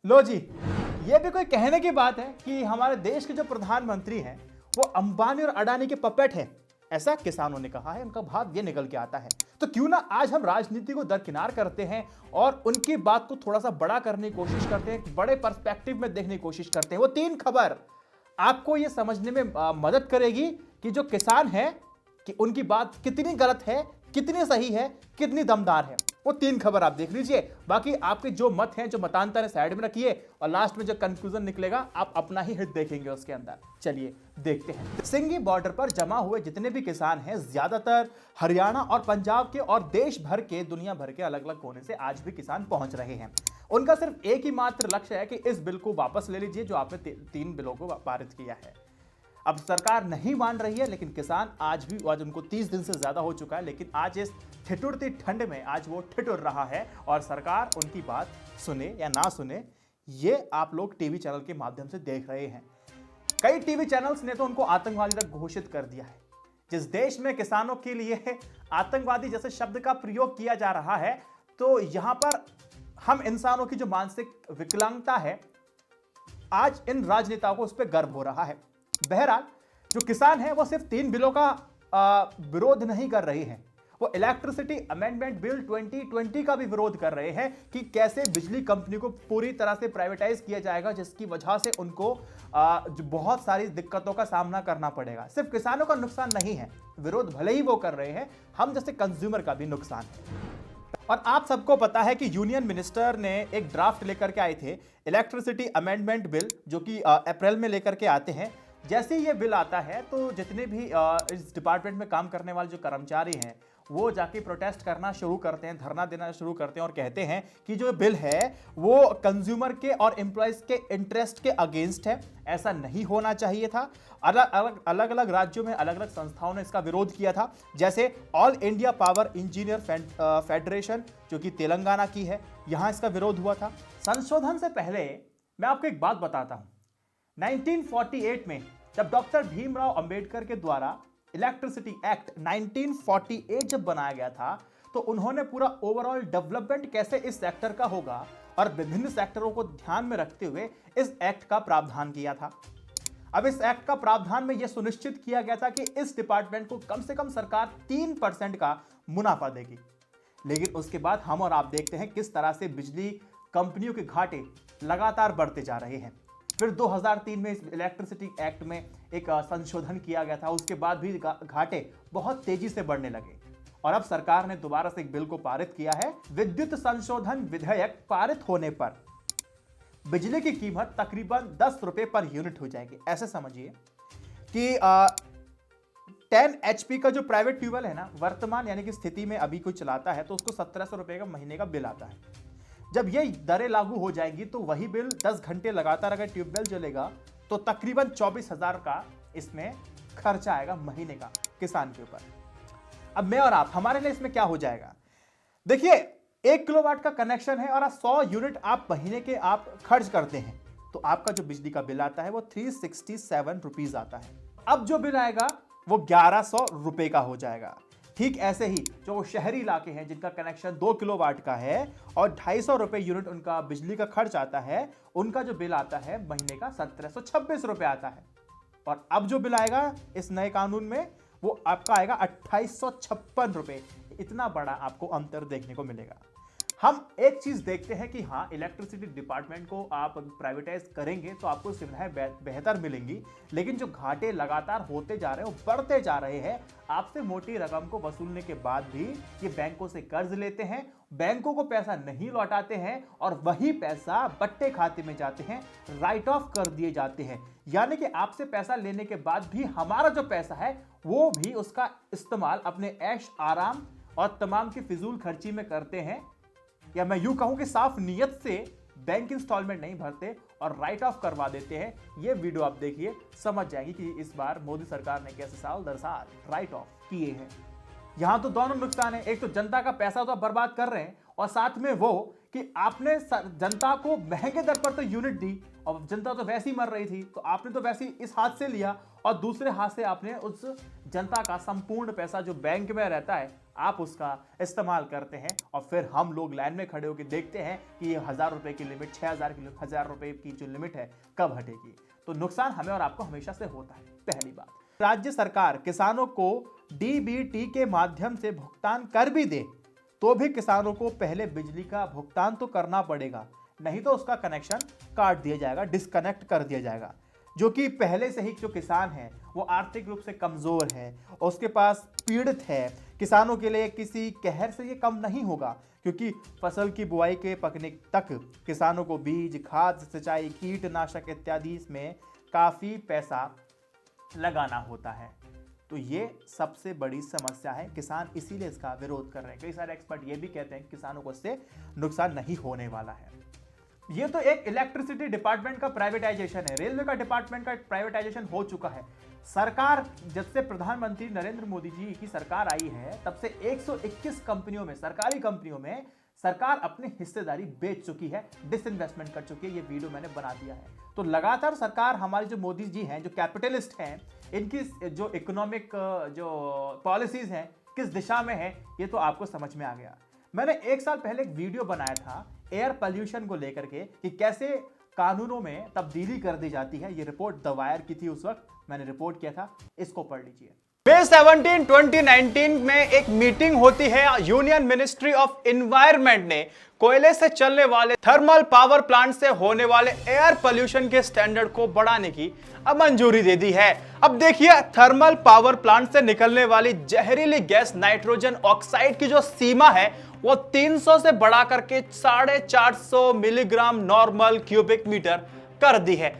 लो जी, ये भी कोई कहने की बात है कि हमारे देश के जो प्रधानमंत्री हैं वो अंबानी और अडानी के पपेट हैं, ऐसा किसानों ने कहा है। उनका भाव ये निकल के आता है। तो क्यों ना आज हम राजनीति को दरकिनार करते हैं और उनकी बात को थोड़ा सा बड़ा करने की कोशिश करते हैं, बड़े पर्सपेक्टिव में देखने की कोशिश करते हैं। वो 3 खबर आपको ये समझने में मदद करेगी कि जो किसान है कि उनकी बात कितनी गलत है, कितनी सही है, कितनी दमदार है। वो 3 खबर आप देख लीजिए। बाकी आपके जो मत हैं, जो मतांतर है, साइड में रखिए और लास्ट में जो कंक्लूजन निकलेगा आप अपना ही हित देखेंगे उसके अंदर। चलिए देखते हैं। सिंगी बॉर्डर पर जमा हुए जितने भी किसान हैं, ज्यादातर हरियाणा और पंजाब के और देश भर के, दुनिया भर के अलग अलग कोने से आज भी किसान पहुंच रहे हैं। उनका सिर्फ एक ही मात्र लक्ष्य है कि इस बिल को वापस ले लीजिए जो आपने 3 बिलों को पारित किया है। अब सरकार नहीं मान रही है, लेकिन किसान आज उनको 30 दिन से ज्यादा हो चुका है, लेकिन आज इस ठिठुरती ठंड में आज वो ठिठुर रहा है और सरकार उनकी बात सुने या ना सुने, ये आप लोग टीवी चैनल के माध्यम से देख रहे हैं। कई टीवी चैनल्स ने तो उनको आतंकवादी तक घोषित कर दिया है। जिस देश में किसानों के लिए आतंकवादी जैसे शब्द का प्रयोग किया जा रहा है, तो यहां पर हम इंसानों की जो मानसिक विकलांगता है, आज इन राजनेताओं को उस पर गर्व हो रहा है। बहरहाल जो किसान है वो सिर्फ 3 बिलों का विरोध नहीं कर रहे हैं, वो इलेक्ट्रिसिटी अमेंडमेंट बिल 2020 का भी विरोध कर रहे हैं कि कैसे बिजली कंपनी को पूरी तरह से प्राइवेटाइज किया जाएगा, जिसकी वजह से उनको जो बहुत सारी दिक्कतों का सामना करना पड़ेगा। सिर्फ किसानों का नुकसान नहीं है, विरोध भले ही वो कर रहे हैं, हम जैसे कंज्यूमर का भी नुकसान है। और आप सबको पता है कि यूनियन मिनिस्टर ने एक ड्राफ्ट लेकर के आए थे इलेक्ट्रिसिटी अमेंडमेंट बिल, जो कि अप्रैल में लेकर के आते हैं। जैसे ही ये बिल आता है तो जितने भी इस डिपार्टमेंट में काम करने वाले जो कर्मचारी हैं वो जाके प्रोटेस्ट करना शुरू करते हैं, धरना देना शुरू करते हैं और कहते हैं कि जो बिल है वो कंज्यूमर के और एम्प्लॉयज के इंटरेस्ट के अगेंस्ट है, ऐसा नहीं होना चाहिए था। अलग अलग राज्यों में अलग अलग संस्थाओं ने इसका विरोध किया था, जैसे all India power engineer federation जो कि तेलंगाना की है, यहां इसका विरोध हुआ था। संशोधन से पहले मैं आपको एक बात बताता हूं। 1948 में जब डॉक्टर भीमराव अंबेडकर के द्वारा इलेक्ट्रिसिटी एक्ट 1948 जब बनाया गया था, तो उन्होंने पूरा ओवरऑल डेवलपमेंट कैसे इस सेक्टर का होगा और विभिन्न सेक्टरों को ध्यान में रखते हुए इस एक्ट का प्रावधान किया था। अब इस एक्ट का प्रावधान में यह सुनिश्चित किया गया था कि इस डिपार्टमेंट को कम से कम सरकार 3% का मुनाफा देगी। लेकिन उसके बाद हम और आप देखते हैं किस तरह से बिजली कंपनियों के घाटे लगातार बढ़ते जा रहे हैं। फिर 2003 में इस इलेक्ट्रिसिटी एक्ट में एक संशोधन किया गया था, उसके बाद भी घाटे बहुत तेजी से बढ़ने लगे और अब सरकार ने दोबारा से एक बिल को पारित किया है। विद्युत संशोधन विधेयक पारित होने पर बिजली की कीमत तकरीबन 10 रुपए पर यूनिट हो जाएगी। ऐसे समझिए कि 10 HP का जो प्राइवेट ट्यूबवेल है ना, वर्तमान यानी कि स्थिति में अभी कोई चलाता है तो उसको 1700 रुपए का महीने का बिल आता है। जब ये दरें लागू हो जाएंगी तो वही बिल 10 घंटे लगातार अगर ट्यूबवेल जलेगा तो तकरीबन 24,000 का इसमें खर्चा आएगा महीने का किसान के ऊपर। अब मैं और आप, हमारे लिए इसमें क्या हो जाएगा? देखिए, 1 किलोवाट का कनेक्शन है और 100 यूनिट आप महीने के आप खर्च करते हैं तो आपका जो बिजली का बिल आता है वो 367 रुपीज आता है। अब जो बिल आएगा वो 1100 रुपए का हो जाएगा। ठीक ऐसे ही जो शहरी इलाके हैं जिनका कनेक्शन 2 किलोवाट का है और 250 रुपए यूनिट उनका बिजली का खर्च आता है, उनका जो बिल आता है महीने का 1726 रुपए आता है। और अब जो बिल आएगा इस नए कानून में वो आपका आएगा 2856 रुपए। इतना बड़ा आपको अंतर देखने को मिलेगा। हम एक चीज देखते हैं कि हाँ, इलेक्ट्रिसिटी डिपार्टमेंट को आप प्राइवेटाइज करेंगे तो आपको सुविधाएं बेहतर मिलेंगी, लेकिन जो घाटे लगातार होते जा रहे हैं, वो बढ़ते जा रहे हैं। आपसे मोटी रकम को वसूलने के बाद भी ये बैंकों से कर्ज लेते हैं, बैंकों को पैसा नहीं लौटाते हैं और वही पैसा बट्टे खाते में जाते हैं, राइट ऑफ कर दिए जाते हैं। यानी कि आपसे पैसा लेने के बाद भी हमारा जो पैसा है वो भी उसका इस्तेमाल अपने ऐश आराम और तमाम की फिजूल खर्ची में करते हैं, या मैं यूं कहूं कि साफ नीयत से बैंक इंस्टॉलमेंट नहीं भरते और राइट ऑफ करवा देते हैं। ये वीडियो आप देखिए, समझ जाएंगे कि इस बार मोदी सरकार ने कैसे साल दर साल राइट ऑफ किए हैं। यहां तो दोनों नुकसान है, एक तो जनता का पैसा तो आप बर्बाद कर रहे हैं और साथ में वो कि आपने जनता को महंगे दर पर तो यूनिट दी और जनता तो वैसे ही मर रही थी, तो आपने तो वैसे ही इस हाथ से लिया और दूसरे हाथ से आपने उस जनता का संपूर्ण पैसा जो बैंक में रहता है आप उसका इस्तेमाल करते हैं। और फिर हम लोग लाइन में खड़े होकर देखते हैं कि ये 1000 रुपए की लिमिट, 1000 रुपए की जो लिमिट है कब हटेगी। तो नुकसान हमें और आपको हमेशा से होता है। पहली बात, राज्य सरकार किसानों को डीबीटी के माध्यम से भुगतान कर भी दे तो भी किसानों को पहले बिजली का भुगतान तो करना पड़ेगा, नहीं तो उसका कनेक्शन काट दिया जाएगा, डिस्कनेक्ट कर दिया जाएगा। जो कि पहले से ही जो किसान है वो आर्थिक रूप से कमजोर है, उसके पास पीड़ित है, किसानों के लिए किसी कहर से ये कम नहीं होगा, क्योंकि फसल की बुआई के पकने तक किसानों को बीज, खाद, सिंचाई, कीटनाशक इत्यादि में काफी पैसा लगाना होता है। तो ये सबसे बड़ी समस्या है, किसान इसीलिए इसका विरोध कर रहे हैं। कई सारे एक्सपर्ट ये भी कहते हैं कि किसानों को इससे नुकसान नहीं होने वाला है। ये तो एक इलेक्ट्रिसिटी डिपार्टमेंट का प्राइवेटाइजेशन है, रेलवे का डिपार्टमेंट का प्राइवेटाइजेशन हो चुका है। सरकार जब से प्रधानमंत्री नरेंद्र मोदी जी की सरकार आई है तब से 121 कंपनियों में, सरकारी कंपनियों में सरकार अपनी हिस्सेदारी बेच चुकी है, डिसइन्वेस्टमेंट कर चुकी है। ये वीडियो मैंने बना दिया है। तो लगातार सरकार, हमारी जो मोदी जी हैं, जो कैपिटलिस्ट हैं, इनकी जो इकोनॉमिक जो पॉलिसीज हैं किस दिशा में है ये तो आपको समझ में आ गया। मैंने 1 साल पहले एक वीडियो बनाया था एयर पोल्यूशन को लेकर के कि कैसे कानूनों में तब्दीली कर दी जाती है। ये रिपोर्ट द वायर की थी, उस वक्त मैंने रिपोर्ट किया था, इसको पढ़ लीजिए। मई 17, 2019 में एक मीटिंग होती है। यूनियन मिनिस्ट्री ऑफ एनवायरनमेंट ने कोयले से चलने वाले थर्मल पावर प्लांट से होने वाले एयर पोल्यूशन के स्टैंडर्ड को बढ़ाने की मंजूरी दे दी है। अब देखिए, थर्मल पावर प्लांट से निकलने वाली जहरीली गैस नाइट्रोजन ऑक्साइड की जो सीमा है वो 300 से बढ़ा करके 450 मिलीग्राम नॉर्मल क्यूबिक मीटर कर दी है।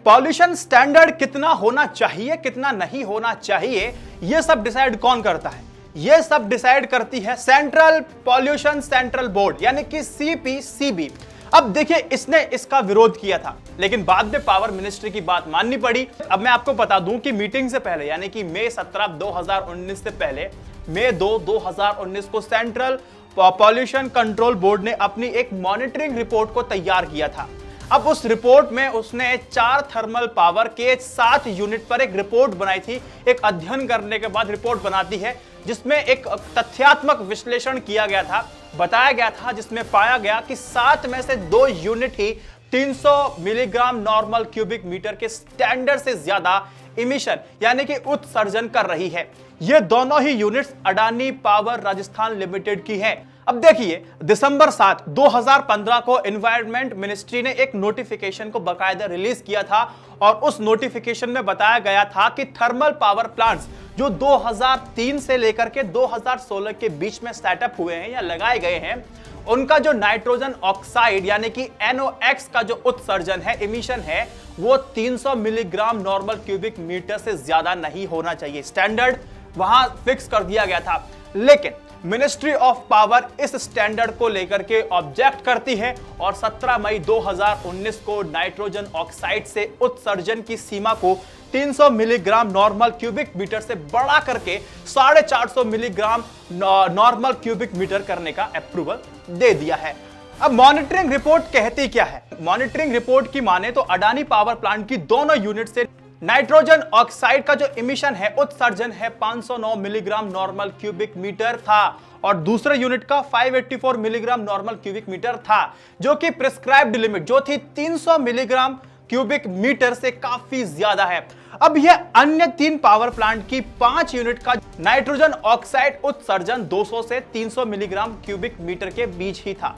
पॉल्यूशन स्टैंडर्ड कितना होना चाहिए, कितना नहीं होना चाहिए, यह सब डिसाइड कौन करता है? यह सब डिसाइड करती है सेंट्रल पॉल्यूशन सेंट्रल बोर्ड, यानी कि सीपीसीबी। अब देखिए, इसने इसका विरोध किया था, लेकिन बाद में पावर मिनिस्ट्री की बात माननी पड़ी। अब मैं आपको बता दूं कि मीटिंग से पहले, यानी कि मई 17, 2019 से पहले, मई 2, 2019 को सेंट्रल पॉल्यूशन कंट्रोल बोर्ड ने अपनी एक मॉनिटरिंग रिपोर्ट को तैयार किया था। अब उस रिपोर्ट में उसने 4 थर्मल पावर के 7 यूनिट पर एक रिपोर्ट बनाई थी। एक अध्ययन करने के बाद रिपोर्ट बनाती है जिसमें एक तथ्यात्मक विश्लेषण किया गया था, बताया गया था, जिसमें पाया गया कि 7 में से 2 यूनिट ही 300 मिलीग्राम नॉर्मल क्यूबिक मीटर के स्टैंडर्ड से ज्यादा इमिशन यानी कि उत्सर्जन कर रही है। ये दोनों ही units Adani power Rajasthan limited की है। अब देखिए, दिसंबर 7, 2015 को एनवायरनमेंट मिनिस्ट्री ने एक नोटिफिकेशन को बकायदा रिलीज किया था और उस नोटिफिकेशन में बताया गया था कि थर्मल पावर प्लांट्स जो 2003 से लेकर के 2016 के बीच में सेटअप हुए हैं या लगाए गए हैं, उनका जो नाइट्रोजन ऑक्साइड यानी कि NOx का जो उत्सर्जन है, इमिशन है, वो 300 मिलीग्राम नॉर्मल क्यूबिक मीटर से ज्यादा नहीं होना चाहिए। स्टैंडर्ड वहां फिक्स कर दिया गया था, लेकिन मिनिस्ट्री ऑफ पावर इस स्टैंडर्ड को लेकर के ऑब्जेक्ट करती है और 17 मई 2019 को नाइट्रोजन ऑक्साइड से उत्सर्जन की सीमा को 300 मिलीग्राम नॉर्मल क्यूबिक मीटर से बढ़ा करके 450 मिलीग्राम नॉर्मल क्यूबिक मीटर करने का अप्रूवल दे दिया है। अब मॉनिटरिंग रिपोर्ट कहती क्या है? मॉनिटरिंग रिपोर्ट की माने तो अडानी पावर प्लांट की दोनों यूनिट से नाइट्रोजन ऑक्साइड का जो इमिशन है, उत्सर्जन है, 509 मिलीग्राम नॉर्मल क्यूबिक मीटर था और दूसरे यूनिट का 584 मिलीग्राम नॉर्मल क्यूबिक मीटर था, जो कि प्रिस्क्राइब्ड लिमिट जो थी 300 मिलीग्राम क्यूबिक मीटर से काफी ज्यादा है। अब यह अन्य 3 पावर प्लांट की 5 यूनिट का नाइट्रोजन ऑक्साइड उत्सर्जन 200 से 300 मिलीग्राम क्यूबिक मीटर के बीच ही था।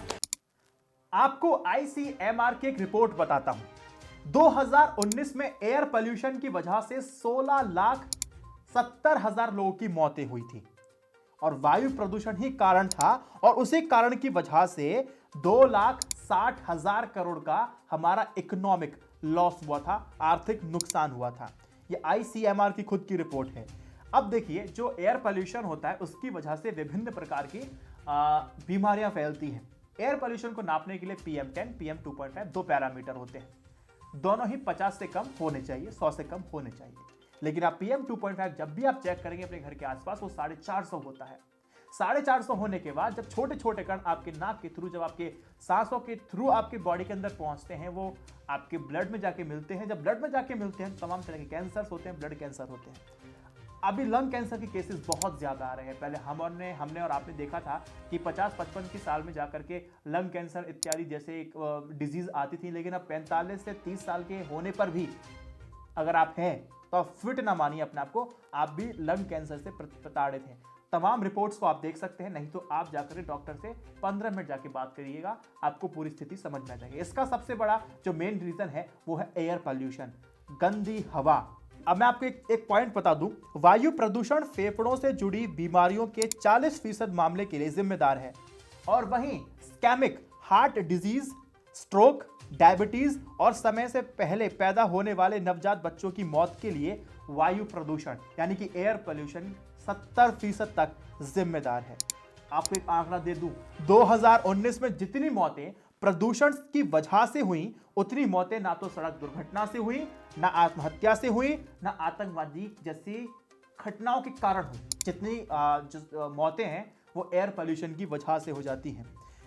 आपको ICMR की एक रिपोर्ट बताता हूं। 2019 में एयर पोल्यूशन की वजह से 16,70,000 लोगों की मौतें हुई थी और वायु प्रदूषण ही कारण था और उसी कारण की वजह से 2,60,000 करोड़ का हमारा इकोनॉमिक लॉस हुआ था, आर्थिक नुकसान हुआ था। ये ICMR की खुद की रिपोर्ट है। अब देखिए, जो एयर पोल्यूशन होता है उसकी वजह से विभिन्न प्रकार की बीमारियां फैलती हैं। एयर पोल्यूशन को नापने के लिए PM10, PM2.5 दो पैरामीटर होते हैं। दोनों ही 50 से कम होने चाहिए, 100 से कम होने चाहिए। लेकिन आप PM2.5 जब भी आप चेक करेंगे अपने घर के आसपास, वो 450 होता है। 450 होने के बाद जब छोटे छोटे कण आपके नाक के थ्रू, जब आपके सांसों के थ्रू आपके बॉडी के अंदर पहुंचते हैं, वो आपके ब्लड में जाके मिलते हैं। जब ब्लड में जाके मिलते हैं तो तमाम तरह के कैंसर्स होते हैं, ब्लड कैंसर होते हैं। अभी लंग कैंसर के केसेस बहुत ज्यादा आ रहे हैं। पहले हमने और आपने देखा था कि 50-55 की साल में जाकर के लंग कैंसर इत्यादि जैसे एक डिजीज आती थी, लेकिन अब 45 से 30 साल के होने पर भी अगर आप हैं तो आप फिट ना मानिए अपने आप को, आप भी लंग कैंसर से प्रताड़ित हैं। तमाम रिपोर्ट्स को आप देख सकते हैं, नहीं तो आप जाकर डॉक्टर से 15 मिनट जाके बात करिएगा, आपको पूरी स्थिति समझ में आ जाएगी। इसका सबसे बड़ा जो मेन रीजन है वो है एयर पॉल्यूशन, गंदी हवा। अब मैं आपको एक पॉइंट बता दूं, वायु प्रदूषण फेफड़ों से जुड़ी बीमारियों के 40% मामले के लिए जिम्मेदार है, और वहीं स्कैमिक हार्ट डिजीज, स्ट्रोक, डायबिटीज और समय से पहले पैदा होने वाले नवजात बच्चों की मौत के लिए वायु प्रदूषण यानी कि एयर पोल्यूशन 70% तक जिम्मेदार है। आपको एक आंकड़ा दे दूं, 2019 में जितनी मौतें प्रदूषण की वजह से हुई, उतनी मौतें ना तो सड़क दुर्घटना से हुई, ना आत्महत्या से हुई, ना आतंकवादी जैसी घटनाओं के कारण हुई। जितनी मौतें हैं वो एयर पोल्यूशन की वजह से हो जाती हैं।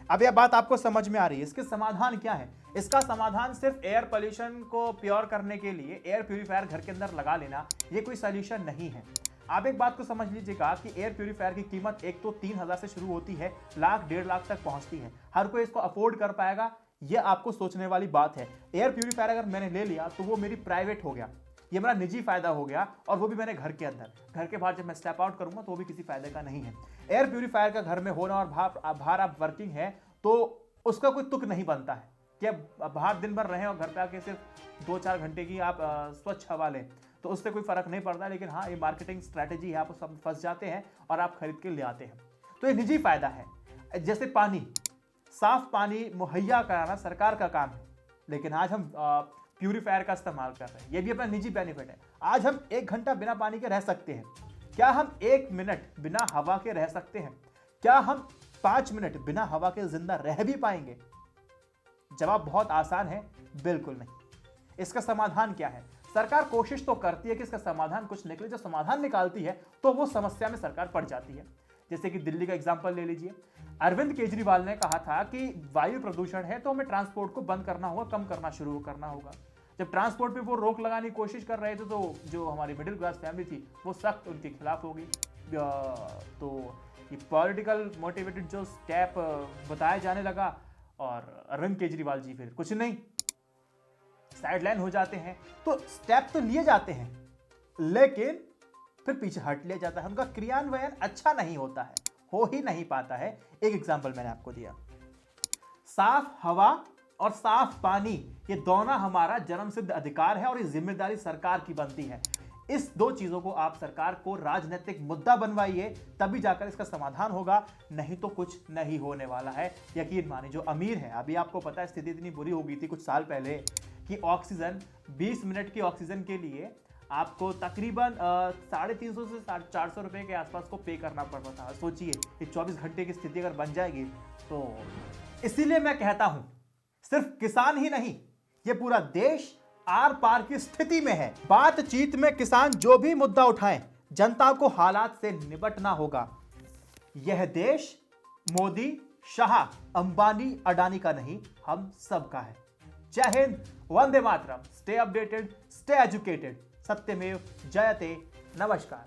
अब यह बात आपको समझ में आ रही है, इसके समाधान क्या है? इसका समाधान सिर्फ एयर पोल्यूशन को प्योर करने के लिए एयर प्यूरिफायर घर के अंदर लगा लेना, ये कोई सोल्यूशन नहीं है। आप एक बात को समझ लीजिएगा कि एयर प्यूरिफायर की कीमत एक तो 3,000 से शुरू होती है, लाख 1.5 लाख तक पहुंचती है। हर कोई इसको अफोर्ड कर पाएगा, ये आपको सोचने वाली बात है। एयर प्यूरिफायर अगर मैंने ले लिया तो वो मेरी प्राइवेट हो गया, ये मेरा निजी फायदा हो गया, और वो भी मैंने घर के अंदर। घर के बाहर जब मैं स्टेप आउट करूंगा तो वो भी किसी फायदे का नहीं है। एयर प्यूरिफायर का घर में होना और बाहर आप वर्किंग है तो उसका कोई तुक नहीं बनता है कि अब बाहर दिन भर रहें और घर पे आके सिर्फ 2-4 घंटे की आप स्वच्छ हवा लें, तो उससे कोई फर्क नहीं पड़ता। लेकिन हाँ, ये मार्केटिंग स्ट्रैटेजी है, आप सब फंस जाते हैं और आप खरीद के ले आते हैं, तो ये निजी फायदा है। जैसे पानी, साफ पानी मुहैया कराना सरकार का काम है, लेकिन आज हम प्यूरिफायर का इस्तेमाल कर रहे हैं, ये भी अपना निजी बेनिफिट है। आज हम 1 घंटा बिना पानी के रह सकते हैं, क्या हम 1 मिनट बिना हवा के रह सकते हैं? क्या हम 5 मिनट बिना हवा के जिंदा रह भी पाएंगे? जवाब बहुत आसान है, बिल्कुल नहीं। इसका समाधान क्या है? सरकार कोशिश तो करती है कि इसका समाधान कुछ निकले। जो समाधान निकालती है तो वो समस्या में सरकार पड़ जाती है। जैसे कि दिल्ली का एग्जांपल ले लीजिए। अरविंद केजरीवाल ने कहा था कि वायु प्रदूषण है तो हमें ट्रांसपोर्ट को बंद करना होगा, कम करना शुरू करना होगा। जब ट्रांसपोर्ट पे वो रोक लगाने की कोशिश कर रहे थे तो जो हमारी मिडिल क्लास फैमिली थी वो सख्त उनके खिलाफ हो गई। तो ये पॉलिटिकल मोटिवेटेड जो स्टेप बताया जाने लगा, और अरविंद केजरीवाल जी फिर कुछ नहीं, साइडलाइन हो जाते हैं। तो स्टेप तो लिए जाते हैं लेकिन फिर पीछे हट लिया जाता है, उनका क्रियान्वयन अच्छा नहीं होता है, हो ही नहीं पाता है। एक एग्जांपल मैंने आपको दिया, साफ हवा और साफ पानी, ये दोनों हमारा जन्मसिद्ध अधिकार है और ये जिम्मेदारी सरकार की बनती है। इस 2 चीजों को आप सरकार को राजनीतिक मुद्दा बनवाइए, तभी जाकर इसका समाधान होगा, नहीं तो कुछ नहीं होने वाला है। यकीन मानिए, जो अमीर है, अभी आपको पता है स्थिति इतनी बुरी हो गई थी कुछ साल पहले कि ऑक्सीजन 20 मिनट की ऑक्सीजन के लिए आपको तकरीबन 350 से 400 रुपए के आसपास को पे करना पड़ता था। सोचिए ये 24 घंटे की स्थिति अगर बन जाएगी तो। इसीलिए मैं कहता हूं, सिर्फ किसान ही नहीं, ये पूरा देश आर पार की स्थिति में है। बातचीत में किसान जो भी मुद्दा उठाएं, जनता को हालात से निपटना होगा। यह देश मोदी, शाह, अंबानी, अडानी का नहीं, हम सबका है। जय Hind, Vande Mataram. Stay updated, stay educated, सत्यमेव जयते। नमस्कार।